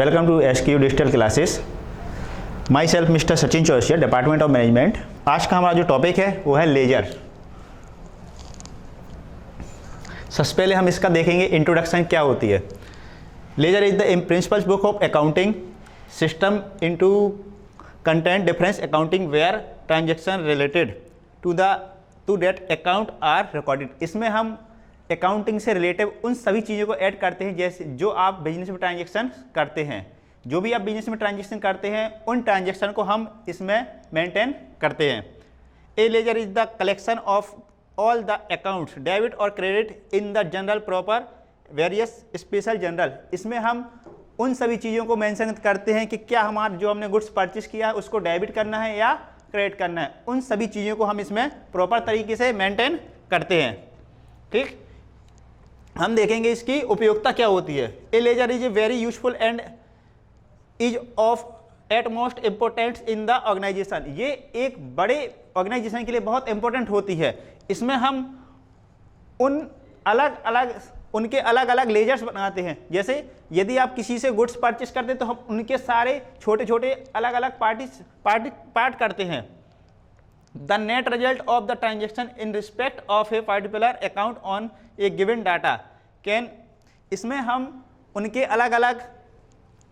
Welcome to SQ digital classes. Myself mister Sachin Chaurasia, department of management. आज का हमारा जो टॉपिक है वो है लेजर। सबसे पहले हम इसका देखेंगे इंट्रोडक्शन क्या होती है। Ledger is the principal book of accounting system into content difference accounting where transaction related to that account are recorded. इसमें हम अकाउंटिंग से रिलेटिव उन सभी चीज़ों को ऐड करते हैं जैसे जो आप बिजनेस में ट्रांजेक्शन करते हैं। जो भी आप बिजनेस में ट्रांजेक्शन करते हैं उन ट्रांजेक्शन को हम इसमें मेंटेन करते हैं। A ledger is the collection of all the accounts debit और credit in the journal proper various special journal. इसमें हम उन सभी चीज़ों को मेंशन करते हैं कि क्या हमारा जो हमने गुड्स परचेज किया है उसको डेबिट करना है या क्रेडिट करना है। उन सभी चीज़ों को हम इसमें प्रॉपर तरीके से मेंटेन करते हैं। ठीक, हम देखेंगे इसकी उपयोगिता क्या होती है। A ledger is a very useful and is of utmost importance in the organisation. ये एक बड़े ऑर्गेनाइजेशन के लिए बहुत इंपॉर्टेंट होती है। इसमें हम उनके अलग अलग लेजर्स बनाते हैं। जैसे यदि आप किसी से गुड्स परचेस करते हैं तो हम उनके सारे छोटे छोटे अलग अलग पार्ट करते हैं। The net result of the transaction in respect of a particular account on a given data can, इसमें हम उनके अलग अलग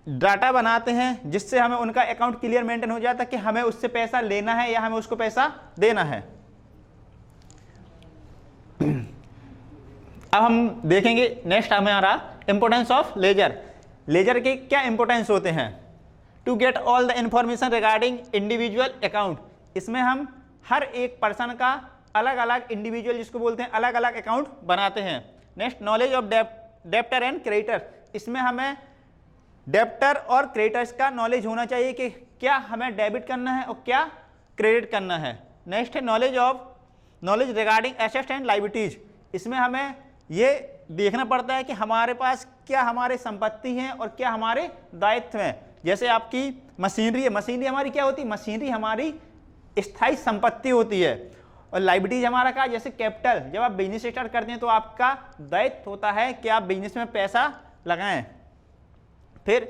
डाटा बनाते हैं जिससे हमें उनका अकाउंट क्लियर मेंटेन हो जाता है कि हमें उससे पैसा लेना है या हमें उसको पैसा देना है। अब हम देखेंगे नेक्स्ट हमारा इंपॉर्टेंस ऑफ लेजर। लेजर के क्या इंपॉर्टेंस होते हैं। To get all the information regarding individual account. इसमें हम हर एक पर्सन का अलग अलग इंडिविजुअल जिसको बोलते हैं अलग अलग अकाउंट बनाते हैं। Next knowledge of debtor and creditor. इसमें हमें डेप्टर और क्रेडिटर्स का नॉलेज होना चाहिए कि क्या हमें डेबिट करना है और क्या क्रेडिट करना है। नेक्स्ट है knowledge regarding assets and liabilities. इसमें हमें ये देखना पड़ता है कि हमारे पास क्या हमारे संपत्ति हैं और क्या हमारे दायित्व हैं। जैसे आपकी मशीनरी है, मशीनरी हमारी क्या होती है, मशीनरी हमारी स्थायी संपत्ति होती है। और लायबिलिटीज हमारा क्या, जैसे कैपिटल। जब आप बिजनेस स्टार्ट करते हैं तो आपका दायित्व होता है कि आप बिजनेस में पैसा लगाएं। फिर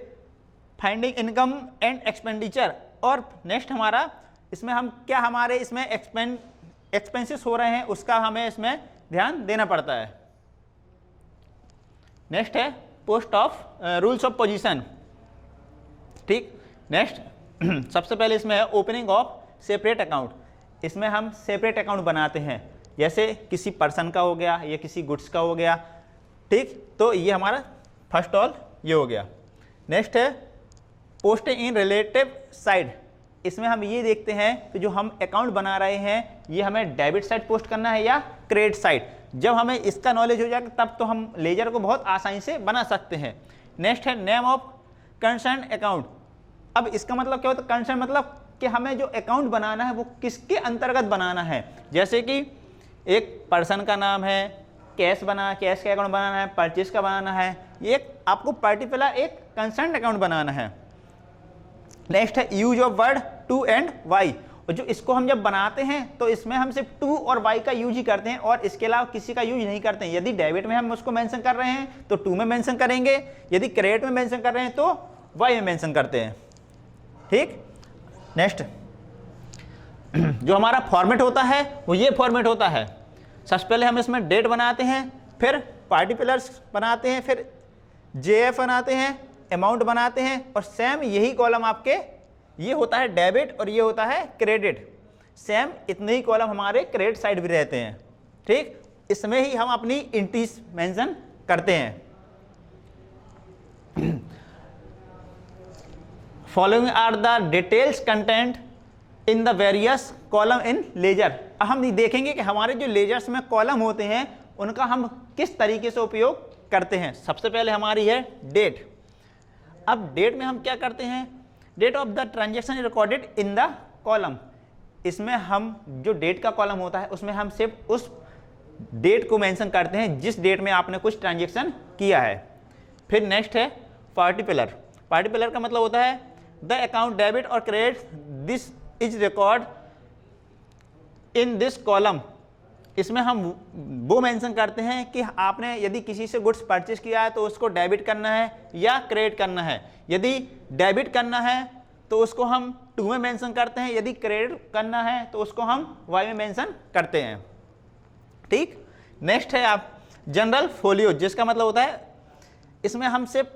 फाइंडिंग इनकम एंड एक्सपेंडिचर। और नेक्स्ट हमारा इसमें हम क्या हमारे इसमें एक्सपेंसेस हो रहे हैं उसका हमें इसमें ध्यान देना पड़ता है। नेक्स्ट है post of rules of position. ठीक, नेक्स्ट सबसे पहले इसमें है ओपनिंग ऑफ सेपरेट अकाउंट। इसमें हम सेपरेट अकाउंट बनाते हैं, जैसे किसी पर्सन का हो गया या किसी गुड्स का हो गया। ठीक, तो ये हमारा फर्स्ट ऑल ये हो गया। नेक्स्ट है पोस्टिंग इन रिलेटिव साइड। इसमें हम ये देखते हैं कि जो हम अकाउंट बना रहे हैं ये हमें डेबिट साइड पोस्ट करना है या क्रेडिट साइड। जब हमें इसका नॉलेज हो जाएगा तब तो हम लेजर को बहुत आसानी से बना सकते हैं। नेक्स्ट है नेम ऑफ कंसर्न अकाउंट। अब इसका मतलब क्या होता है, कंसर्न मतलब कि हमें जो अकाउंट बनाना है वो किसके अंतर्गत बनाना है। जैसे कि एक पर्सन का नाम है, कैश का अकाउंट बनाना है, परचेज का बनाना है, ये आपको पर्टिकुलर एक कंसर्न अकाउंट बनाना है। नेक्स्ट है use of word to and by. और जो इसको हम जब बनाते हैं तो इसमें हम सिर्फ टू और वाई का यूज ही करते हैं और इसके अलावा किसी का यूज नहीं करते हैं। यदि डेबिट में हम उसको मेंशन कर रहे हैं तो टू में मेंशन करेंगे, यदि क्रेडिट में मेंशन कर रहे हैं तो वाई में मेंशन करते हैं। ठीक, नेक्स्ट जो हमारा फॉर्मेट होता है वो ये फॉर्मेट होता है। सबसे पहले हम इसमें डेट बनाते हैं, फिर पार्टिकुलर्स बनाते हैं, फिर जेएफ बनाते हैं, अमाउंट बनाते हैं और सेम यही कॉलम आपके ये होता है डेबिट और ये होता है क्रेडिट। सेम इतने ही कॉलम हमारे क्रेडिट साइड भी रहते हैं। ठीक, इसमें ही हम अपनी एंट्रीज मेंशन करते हैं। Following are the details content in the various column in ledger. अब हम देखेंगे कि हमारे जो लेजर्स में कॉलम होते हैं उनका हम किस तरीके से उपयोग करते हैं। सबसे पहले हमारी है डेट। अब डेट में हम क्या करते हैं, date of the transaction recorded in the column. इसमें हम जो डेट का कॉलम होता है उसमें हम सिर्फ उस डेट को मेंशन करते हैं जिस डेट में आपने कुछ ट्रांजेक्शन किया है। फिर नेक्स्ट है पार्टिकुलर। पार्टिकुलर का मतलब होता है द अकाउंट डेबिट और credit this is record in this column. इसमें हम वो मेंशन करते हैं कि आपने यदि किसी से गुड्स परचेज किया है तो उसको डेबिट करना है या क्रेडिट करना है। यदि डेबिट करना है तो उसको हम टू में मेंशन करते हैं, यदि क्रेडिट करना है तो उसको हम वाई में मेंशन करते हैं। ठीक, नेक्स्ट है आप जनरल फोलियो, जिसका मतलब होता है इसमें हम सिर्फ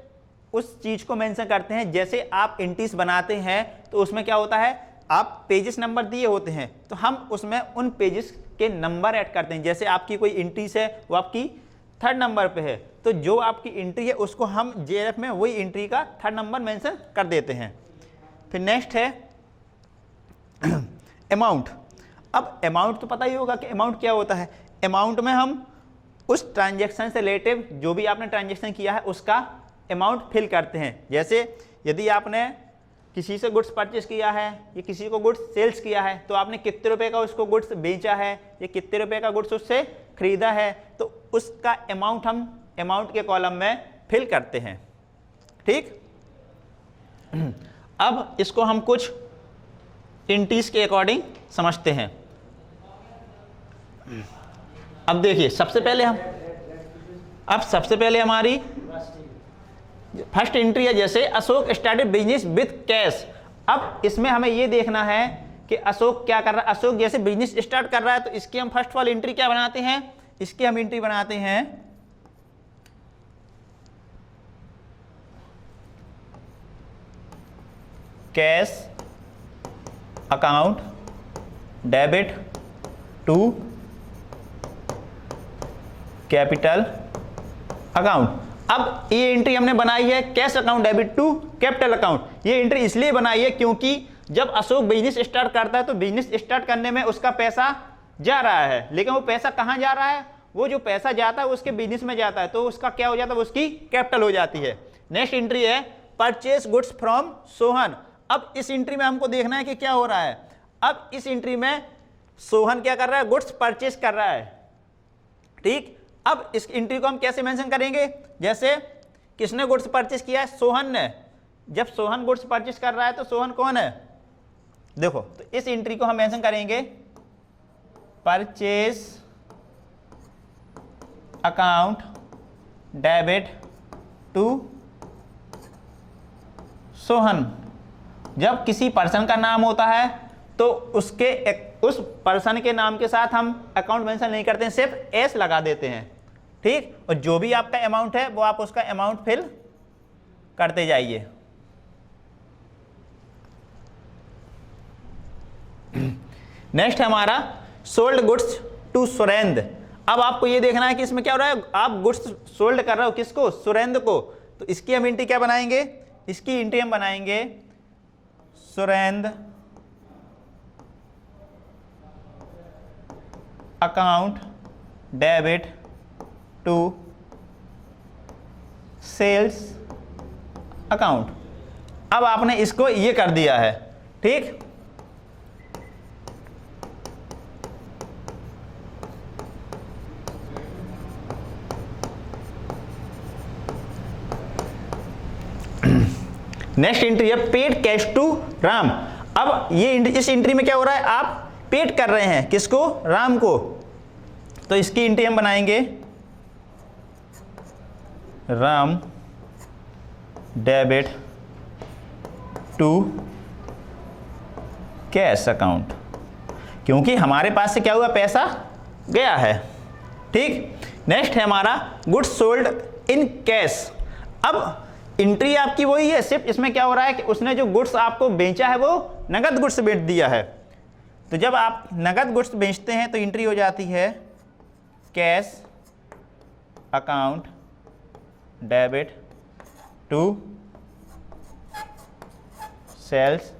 उस चीज को मेंशन करते हैं, जैसे आप एंट्रीज बनाते हैं तो उसमें क्या होता है, आप पेजेस नंबर दिए होते हैं तो हम उसमें उन पेजेस के नंबर ऐड करते हैं। जैसे आपकी कोई एंट्रीज है वो आपकी 3rd नंबर पे है, तो जो आपकी एंट्री है उसको हम जेएफ में वही एंट्री का 3rd नंबर मेंशन कर देते हैं। फिर नेक्स्ट है अमाउंट। अब अमाउंट तो पता ही होगा कि अमाउंट क्या होता है। अमाउंट में हम उस ट्रांजैक्शन से रिलेटिव जो भी आपने ट्रांजैक्शन किया है उसका अमाउंट फिल करते हैं। जैसे यदि आपने किसी से गुड्स परचेस किया है या किसी को गुड्स सेल्स किया है तो आपने कितने रुपए का उसको गुड्स बेचा है या कितने रुपए का गुड्स उससे खरीदा है, तो उसका अमाउंट हम अमाउंट के कॉलम में फिल करते हैं। ठीक, अब इसको हम कुछ एंट्रीज के अकॉर्डिंग समझते हैं। अब देखिए सबसे पहले हमारी फर्स्ट एंट्री है, जैसे Ashok started business with cash. अब इसमें हमें ये देखना है कि अशोक क्या कर रहा है। अशोक जैसे बिजनेस स्टार्ट कर रहा है तो इसकी हम फर्स्ट वाली एंट्री क्या बनाते हैं, इसकी हम एंट्री बनाते हैं cash account debit to capital account. अब ये एंट्री हमने बनाई है cash account debit to capital account. ये एंट्री इसलिए बनाई है क्योंकि जब अशोक बिजनेस स्टार्ट करता है तो बिजनेस स्टार्ट करने में उसका पैसा जा रहा है, लेकिन वो पैसा कहाँ जा रहा है, वो जो पैसा जाता है उसके बिजनेस में जाता है, तो उसका क्या हो जाता है, उसकी कैपिटल हो जाती है। नेक्स्ट एंट्री है परचेस गुड्स फ्रॉम सोहन। अब इस एंट्री में हमको देखना है कि क्या हो रहा है। अब इस एंट्री में सोहन क्या कर रहा है, गुड्स परचेस कर रहा है। ठीक, अब इस एंट्री को हम कैसे मेंशन करेंगे, जैसे किसने गुड्स परचेस किया है, सोहन ने। जब सोहन गुड्स परचेस कर रहा है तो सोहन कौन है, देखो, तो इस एंट्री को हम मेंशन करेंगे purchase account debit to Sohan. जब किसी पर्सन का नाम होता है तो उस पर्सन के नाम के साथ हम अकाउंट मेंशन नहीं करते हैं, सिर्फ एस लगा देते हैं। ठीक, और जो भी आपका अमाउंट है वो आप उसका अमाउंट फिल करते जाइए। नेक्स्ट है हमारा सोल्ड गुड्स टू सुरेंद्र। अब आपको ये देखना है कि इसमें क्या हो रहा है, आप गुड्स सोल्ड कर रहे हो किसको, सुरेंद्र को, तो इसकी हम एंट्री क्या बनाएंगे, इसकी एंट्री हम बनाएंगे Surendra account debit to sales account. अब आपने इसको ये कर दिया है। ठीक, नेक्स्ट एंट्री है पेड कैश टू राम। अब ये इस एंट्री में क्या हो रहा है, आप पेड कर रहे हैं किसको, राम को, तो इसकी एंट्री हम बनाएंगे Ram debit to cash account, क्योंकि हमारे पास से क्या हुआ, पैसा गया है। ठीक, नेक्स्ट है हमारा गुड्स सोल्ड इन कैश। अब एंट्री आपकी वही है, सिर्फ इसमें क्या हो रहा है कि उसने जो गुड्स आपको बेचा है वो नगद गुड्स बेच दिया है। तो जब आप नगद गुड्स बेचते हैं तो एंट्री हो जाती है cash account debit to sales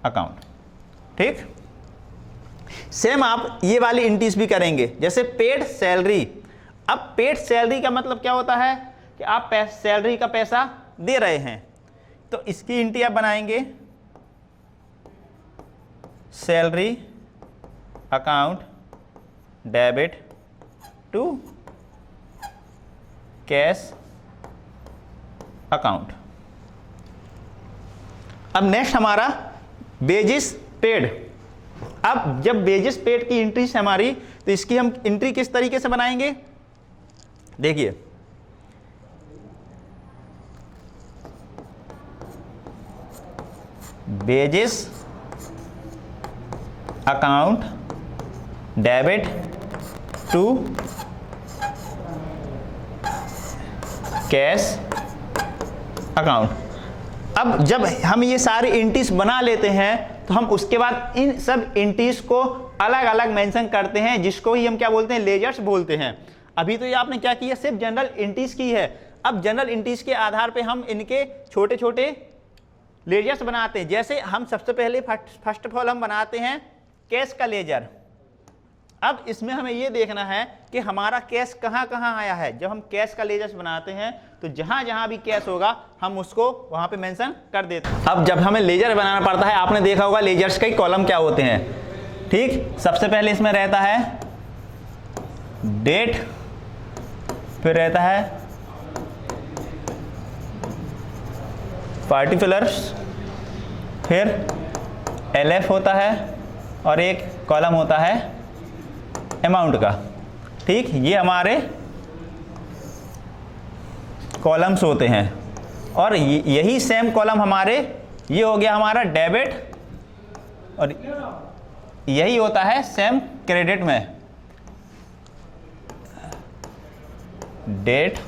account. ठीक, सेम आप ये वाली एंट्रीज भी करेंगे, जैसे पेड सैलरी। अब पेड सैलरी का मतलब क्या होता है कि आप सैलरी का पैसा दे रहे हैं, तो इसकी एंट्री आप बनाएंगे salary account debit to cash account. अब नेक्स्ट हमारा वेजेस पेड। अब जब वेजेस पेड की एंट्री है हमारी, तो इसकी हम एंट्री किस तरीके से बनाएंगे, देखिए बेजिस account debit to cash account. अब जब हम ये सारे एंट्रीज बना लेते हैं तो हम उसके बाद इन सब एंट्रीज को अलग अलग मेंशन करते हैं, जिसको ही हम क्या बोलते हैं, लेजर्स बोलते हैं। अभी तो ये आपने क्या किया, सिर्फ जनरल एंट्रीज की है। अब जनरल एंट्रीज के आधार पे हम इनके छोटे छोटे लेजर्स बनाते हैं। जैसे हम सबसे पहले फर्स्ट ऑफ ऑल हम बनाते हैं कैश का लेजर। अब इसमें हमें ये देखना है कि हमारा कैश कहाँ कहाँ आया है। जब हम कैश का लेजर्स बनाते हैं तो जहाँ जहाँ भी कैश होगा हम उसको वहाँ पे मेंशन कर देते हैं। अब जब हमें लेजर बनाना पड़ता है, आपने देखा होगा लेजर्स के कॉलम क्या होते हैं, ठीक। सबसे पहले इसमें रहता है डेट, फिर रहता है पार्टिकुलर्स, फिर LF होता है और एक कॉलम होता है अमाउंट का, ठीक। ये हमारे कॉलम्स होते हैं। और यही सेम कॉलम हमारे, ये हो गया हमारा डेबिट, और यही होता है सेम क्रेडिट में, डेट,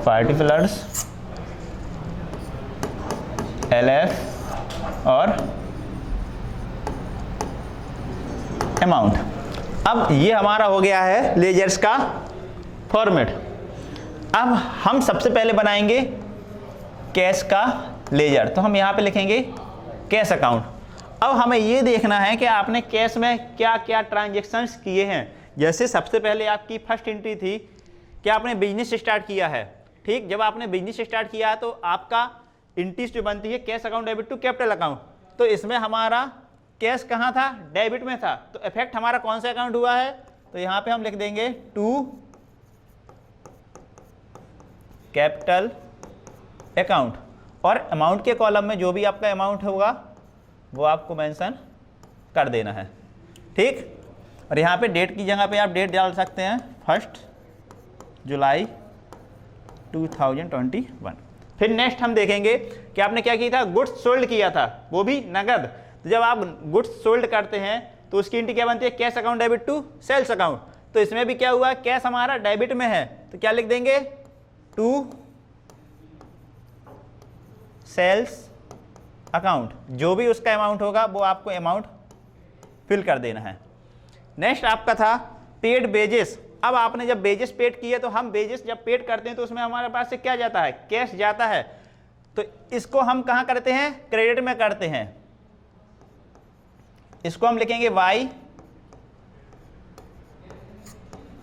पार्टिकुलर्स, LF और अमाउंट। अब ये हमारा हो गया है लेजर्स का फॉर्मेट। अब हम सबसे पहले बनाएंगे कैश का लेजर। तो हम यहाँ पे लिखेंगे कैश अकाउंट। अब हमें ये देखना है कि आपने कैश में क्या क्या ट्रांजेक्शन्स किए हैं। जैसे सबसे पहले आपकी फर्स्ट एंट्री थी कि आपने बिजनेस स्टार्ट किया है, ठीक। जब आपने बिजनेस स्टार्ट किया तो आपका एंट्रीज जो बनती है cash account debit to capital account. तो इसमें हमारा कैश कहाँ था, डेबिट में था। तो इफेक्ट हमारा कौन सा अकाउंट हुआ है, तो यहाँ पे हम लिख देंगे टू कैपिटल अकाउंट। और अमाउंट के कॉलम में जो भी आपका अमाउंट होगा वो आपको मेंशन कर देना है, ठीक। और यहाँ पे डेट की जगह पे आप डेट डाल सकते हैं 1 जुलाई 2021। फिर नेक्स्ट हम देखेंगे कि आपने क्या किया था, गुड्स सोल्ड किया था, वो भी नगद। तो जब आप गुड्स सोल्ड करते हैं तो उसकी एंट्री क्या बनती है, cash account debit to sales account. तो इसमें भी क्या हुआ, कैश हमारा डेबिट में है तो क्या लिख देंगे, टू सेल्स अकाउंट। जो भी उसका अमाउंट होगा वो आपको अमाउंट फिल कर देना है। नेक्स्ट आपका था पेड बेजेस। अब आपने जब बेजेस पेड किए तो हम बेजेस जब पेड करते हैं तो उसमें हमारे पास से क्या जाता है, कैश जाता है। तो इसको हम कहाँ करते हैं, क्रेडिट में करते हैं। इसको हम लिखेंगे वाई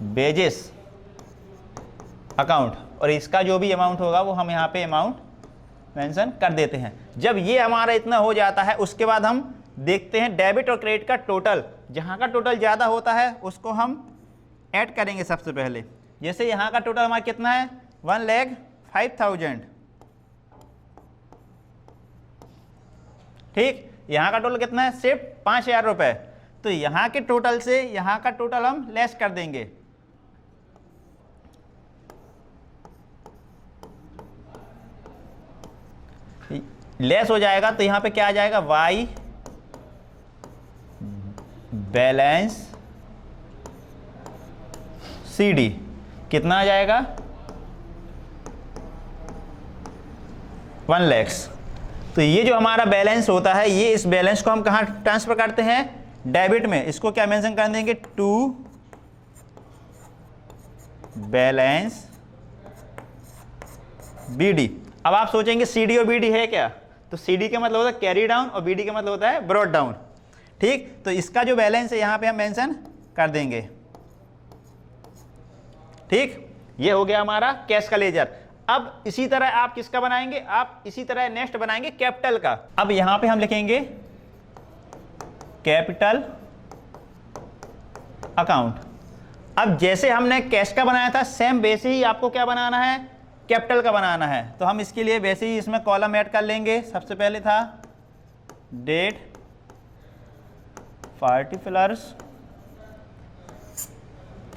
बेजेस अकाउंट, और इसका जो भी अमाउंट होगा वो हम यहाँ पे अमाउंट मेंशन कर देते हैं। जब ये हमारा इतना हो जाता है उसके बाद हम देखते हैं डेबिट और क्रेडिट का टोटल। जहाँ का टोटल ज़्यादा होता है उसको हम ऐड करेंगे सबसे पहले। जैसे यहाँ का टोटल हमारा कितना है, 1,05,000, ठीक। यहाँ का टोटल कितना है, सिर्फ 5,000 रुपये। तो यहाँ के टोटल से यहाँ का टोटल हम लेस कर देंगे। लेस हो जाएगा तो यहाँ पे क्या आ जाएगा, वाई बैलेंस CD कितना आ जाएगा, 1 लाख। तो ये जो हमारा बैलेंस होता है, ये इस बैलेंस को हम कहाँ ट्रांसफर करते हैं, डेबिट में। इसको क्या मेंशन कर देंगे, टू बैलेंस BD। अब आप सोचेंगे CD और BD है क्या, तो CD का मतलब होता है कैरी डाउन और BD का मतलब होता है ब्रॉड डाउन, ठीक। तो इसका जो बैलेंस है यहाँ पे हम मेंशन कर देंगे, ठीक। ये हो गया हमारा कैश का लेजर। अब इसी तरह आप किसका बनाएंगे, आप इसी तरह नेक्स्ट बनाएंगे कैपिटल का। अब यहां पे हम लिखेंगे कैपिटल अकाउंट। अब जैसे हमने कैश का बनाया था सेम वैसे ही आपको क्या बनाना है, कैपिटल का बनाना है। तो हम इसके लिए वैसे ही इसमें कॉलम ऐड कर लेंगे। सबसे पहले था डेट, पार्टिकुलर्स,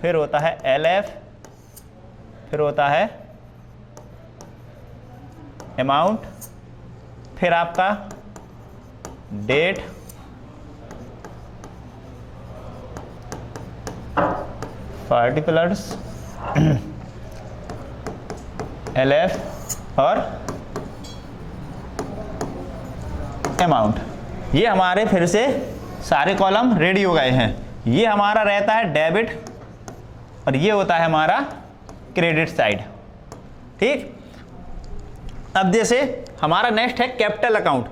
फिर होता है LF, फिर होता है अमाउंट, फिर आपका डेट, पार्टिकुलर्स, LF और अमाउंट। ये हमारे फिर से सारे कॉलम रेडी हो गए हैं। ये हमारा रहता है डेबिट और ये होता है हमारा क्रेडिट साइड। ठीक, अब जैसे हमारा नेक्स्ट है कैपिटल अकाउंट।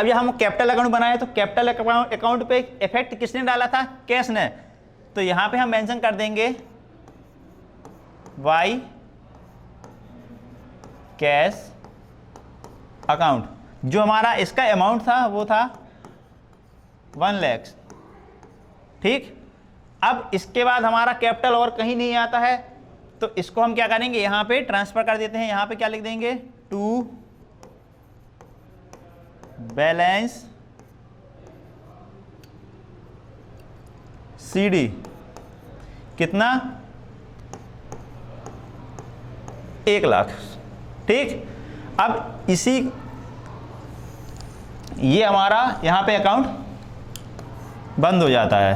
अब जब हम कैपिटल अकाउंट बनाए तो कैपिटल अकाउंट पे इफेक्ट किसने डाला था? कैश ने। तो यहाँ पे हम मेंशन कर देंगे वाई कैश अकाउंट। जो हमारा इसका अमाउंट था वो था 1 लाख। ठीक, अब इसके बाद हमारा कैपिटल और कहीं नहीं आता है, तो इसको हम क्या करेंगे, यहाँ पे ट्रांसफर कर देते हैं। यहाँ पे क्या लिख देंगे, टू बैलेंस CD। कितना? 1 लाख। ठीक, अब इसी ये हमारा यहाँ पे अकाउंट बंद हो जाता है।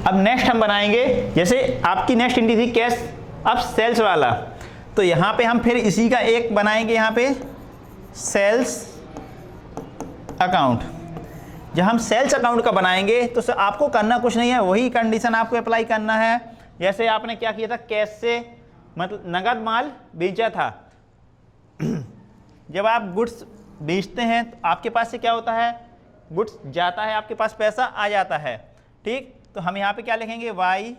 अब नेक्स्ट हम बनाएंगे, जैसे आपकी नेक्स्ट एंट्री थी कैश, अब सेल्स वाला, तो यहाँ पे हम फिर इसी का एक बनाएंगे, यहाँ पे सेल्स अकाउंट। जब हम सेल्स अकाउंट का बनाएंगे तो सर आपको करना कुछ नहीं है, वही कंडीशन आपको अप्लाई करना है। जैसे आपने क्या किया था, कैश से मतलब नगद माल बेचा था। जब आप गुड्स बेचते हैं तो आपके पास से क्या होता है, गुड्स जाता है, आपके पास पैसा आ जाता है। ठीक, तो हम यहाँ पे क्या लिखेंगे, वाई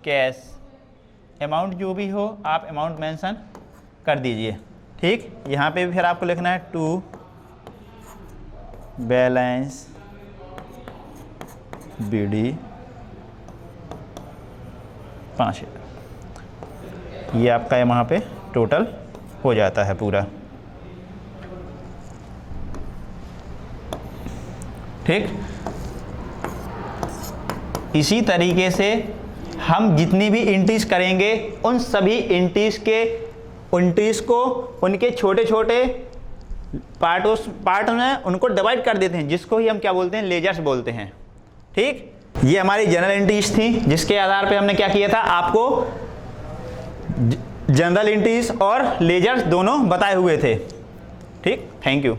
कैश अमाउंट, जो भी हो आप अमाउंट मेंशन कर दीजिए। ठीक, यहाँ पे भी फिर आपको लिखना है टू बैलेंस BD 5,000। ये आपका वहाँ पे टोटल हो जाता है पूरा। ठीक, इसी तरीके से हम जितनी भी एंट्रीज करेंगे उन सभी एंट्रीज को उनके छोटे छोटे पार्ट में उनको डिवाइड कर देते हैं, जिसको ही हम क्या बोलते हैं, लेजर्स बोलते हैं। ठीक, ये हमारी जनरल एंट्रीज थी, जिसके आधार पे हमने क्या किया था, आपको जनरल एंट्रीज और लेजर्स दोनों बताए हुए थे। ठीक, थैंक यू।